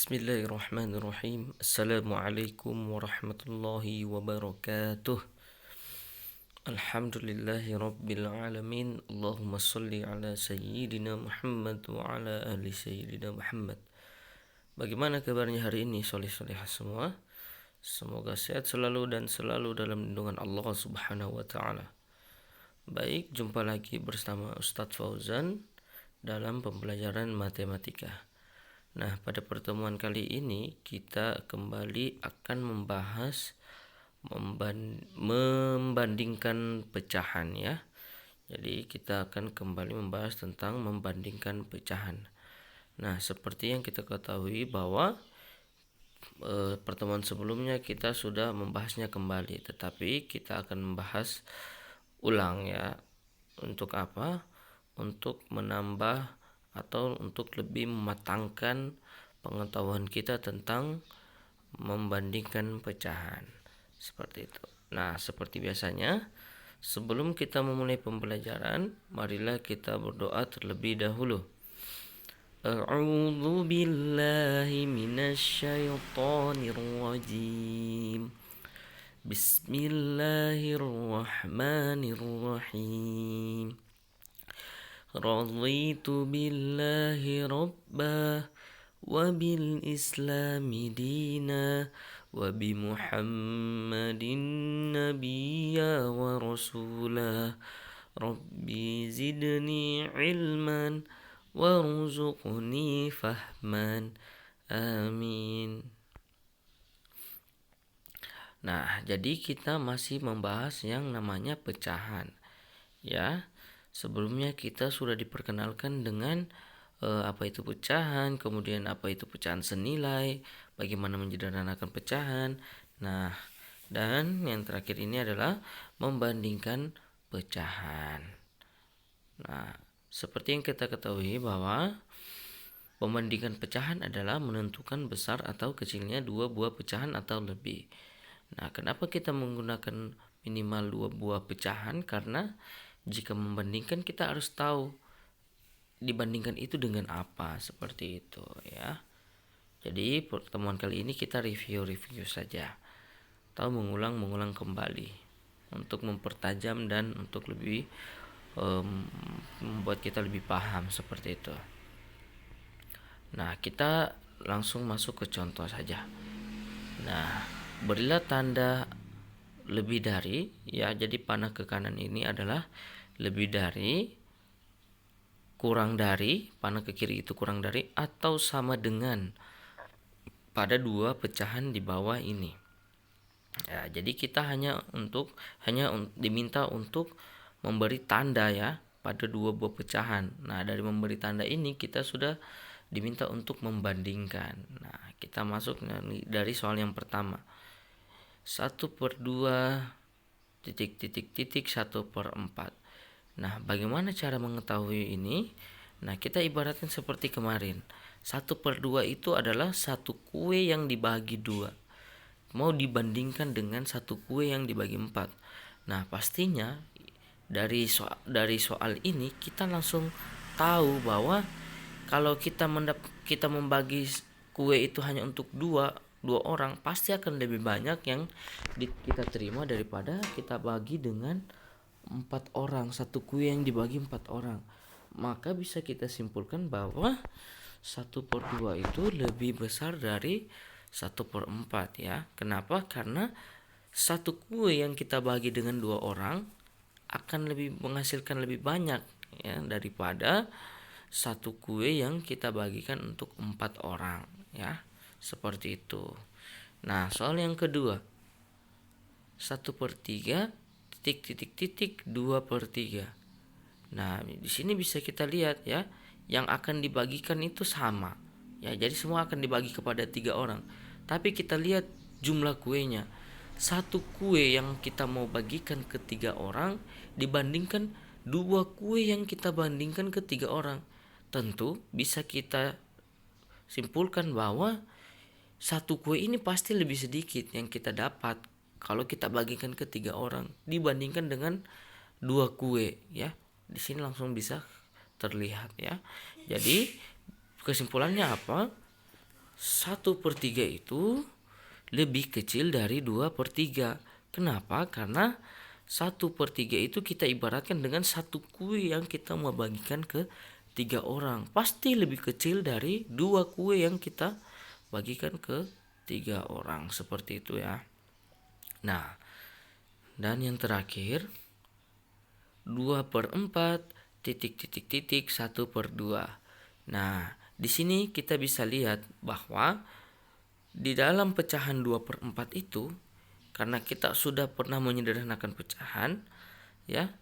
Bismillahirrahmanirrahim. Assalamualaikum warahmatullahi wabarakatuh. Alhamdulillahi rabbil alamin. Allahumma salli ala sayyidina Muhammad wa ala ali sayyidina Muhammad. Bagaimana kabarnya hari ini soleh-solehah semua? Semoga sehat selalu dan selalu dalam lindungan Allah Subhanahu wa taala. Baik, jumpa lagi bersama Ustadz Fauzan dalam pembelajaran matematika. Nah, pada pertemuan kali ini kita kembali akan membahas membandingkan pecahan ya. Jadi kita akan kembali membahas tentang membandingkan pecahan. Nah, seperti yang kita ketahui bahwa pertemuan sebelumnya kita sudah membahasnya kembali, tetapi kita akan membahas ulang ya. Untuk apa? Untuk menambah atau untuk lebih mematangkan pengetahuan kita tentang membandingkan pecahan. Seperti itu. Nah, seperti biasanya, sebelum kita memulai pembelajaran, marilah kita berdoa terlebih dahulu. A'udzu billahi minasyaitonir rajim. Bismillahirrahmanirrahim. Raditu billahi rabba wa bil islami dina wa bi muhammadin nabiyya wa rasulah. Rabbi zidni ilman warzuqni fahman. Amin. Nah, jadi kita masih membahas yang namanya pecahan ya. Sebelumnya kita sudah diperkenalkan dengan apa itu pecahan, kemudian apa itu pecahan senilai, bagaimana menyederhanakan pecahan. Nah, dan yang terakhir ini adalah membandingkan pecahan. Nah, seperti yang kita ketahui bahwa membandingkan pecahan adalah menentukan besar atau kecilnya dua buah pecahan atau lebih. Nah, kenapa kita menggunakan minimal dua buah pecahan? Karena jika membandingkan kita harus tahu dibandingkan itu dengan apa, seperti itu ya. Jadi pertemuan kali ini kita review saja atau mengulang kembali untuk mempertajam dan untuk lebih membuat kita lebih paham seperti itu. Nah, kita langsung masuk ke contoh saja. Nah, berilah tanda lebih dari ya, jadi panah ke kanan ini adalah lebih dari, kurang dari, panah ke kiri itu kurang dari atau sama dengan pada dua pecahan di bawah ini ya. Jadi kita hanya diminta untuk memberi tanda ya pada dua buah pecahan. Nah, dari memberi tanda ini kita sudah diminta untuk membandingkan. Nah, kita masuk dari soal yang pertama. 1/2 1/4. Nah, bagaimana cara mengetahui ini? Nah, kita ibaratkan seperti kemarin. 1/2 itu adalah satu kue yang dibagi 2. Mau dibandingkan dengan satu kue yang dibagi 4. Nah, pastinya dari soal ini kita langsung tahu bahwa kalau kita membagi kue itu hanya untuk dua orang, pasti akan lebih banyak yang kita terima daripada kita bagi dengan 4 orang, satu kue yang dibagi 4 orang. Maka bisa kita simpulkan bahwa 1/2 itu lebih besar dari 1/4 ya. Kenapa? Karena satu kue yang kita bagi dengan 2 orang akan lebih menghasilkan lebih banyak ya daripada satu kue yang kita bagikan untuk 4 orang ya. Seperti itu. Nah, soal yang kedua, 1/3 2/3. Nah, di sini bisa kita lihat ya, yang akan dibagikan itu sama ya, jadi semua akan dibagi kepada 3 orang. Tapi kita lihat jumlah kuenya, satu kue yang kita mau bagikan ke 3 orang dibandingkan 2 kue yang kita bandingkan ke 3 orang. Tentu bisa kita simpulkan bahwa satu kue ini pasti lebih sedikit yang kita dapat kalau kita bagikan ke 3 orang dibandingkan dengan 2 kue ya. Di sini langsung bisa terlihat ya. Jadi kesimpulannya apa? 1/3 itu lebih kecil dari 2/3. Kenapa? Karena 1/3 itu kita ibaratkan dengan satu kue yang kita mau bagikan ke 3 orang. Pasti lebih kecil dari 2 kue yang kita bagikan ke 3 orang. Seperti itu ya. Nah, dan yang terakhir 2/4 titik titik titik 1/2. Nah, di sini kita bisa lihat bahwa di dalam pecahan 2/4 itu, karena kita sudah pernah menyederhanakan pecahan, ya,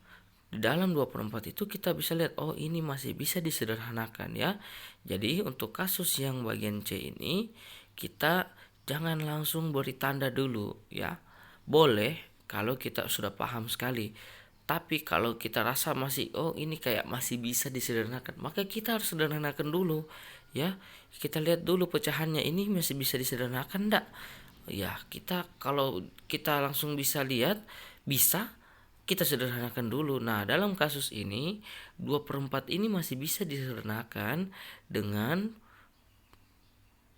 di dalam 2/4 itu kita bisa lihat, oh ini masih bisa disederhanakan ya. Jadi untuk kasus yang bagian C ini, kita jangan langsung beri tanda dulu ya. Boleh kalau kita sudah paham sekali. Tapi kalau kita rasa masih, oh ini kayak masih bisa disederhanakan, maka kita harus sederhanakan dulu ya. Kita lihat dulu pecahannya ini masih bisa disederhanakan enggak. Ya, kalau kita langsung bisa lihat bisa, kita sederhanakan dulu. Nah, dalam kasus ini 2/4 ini masih bisa disederhanakan dengan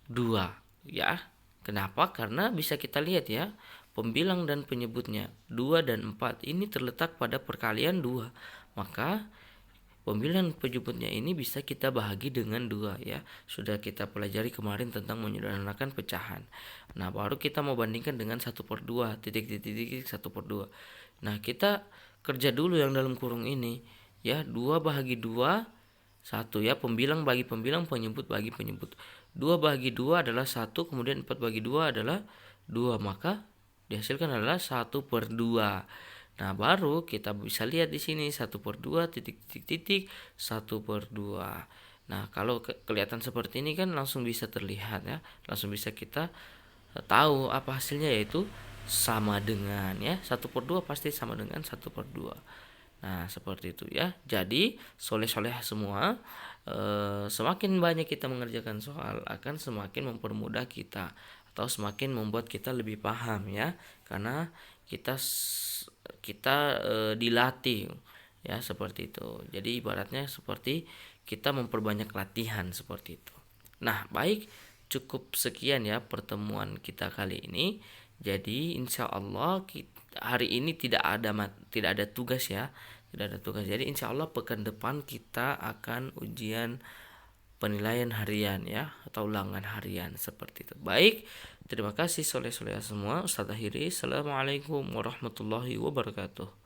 2 ya. Kenapa? Karena bisa kita lihat ya, pembilang dan penyebutnya 2 dan 4 ini terletak pada perkalian 2. Maka pembilang penyebutnya ini bisa kita bahagi dengan 2 ya. Sudah kita pelajari kemarin tentang menyederhanakan pecahan. Nah, baru kita mau bandingkan dengan 1/2 titik titik titik 1/2. Nah, kita kerja dulu yang dalam kurung ini ya. 2 bahagi 2 1 ya, pembilang bagi pembilang, penyebut bagi penyebut. 2 bahagi 2 adalah 1, kemudian 4 bagi 2 adalah 2, maka dihasilkan adalah 1/2. Nah, baru kita bisa lihat di sini 1/2 titik titik titik 1/2. Nah, kalau kelihatan seperti ini kan langsung bisa terlihat ya, langsung bisa kita tahu apa hasilnya, yaitu sama dengan ya, 1/2 pasti sama dengan 1/2. Nah, seperti itu ya. Jadi soleh-soleh semua, semakin banyak kita mengerjakan soal akan semakin mempermudah kita atau semakin membuat kita lebih paham ya, karena kita dilatih ya, seperti itu. Jadi ibaratnya seperti kita memperbanyak latihan seperti itu. Nah, baik, cukup sekian ya pertemuan kita kali ini. Jadi insya Allah hari ini tidak ada tugas ya, tidak ada tugas. Jadi insya Allah pekan depan kita akan ujian penilaian harian ya, atau ulangan harian seperti itu. Baik, terima kasih soleh-soleh semua. Ustaz Tahiri. Assalamualaikum warahmatullahi wabarakatuh.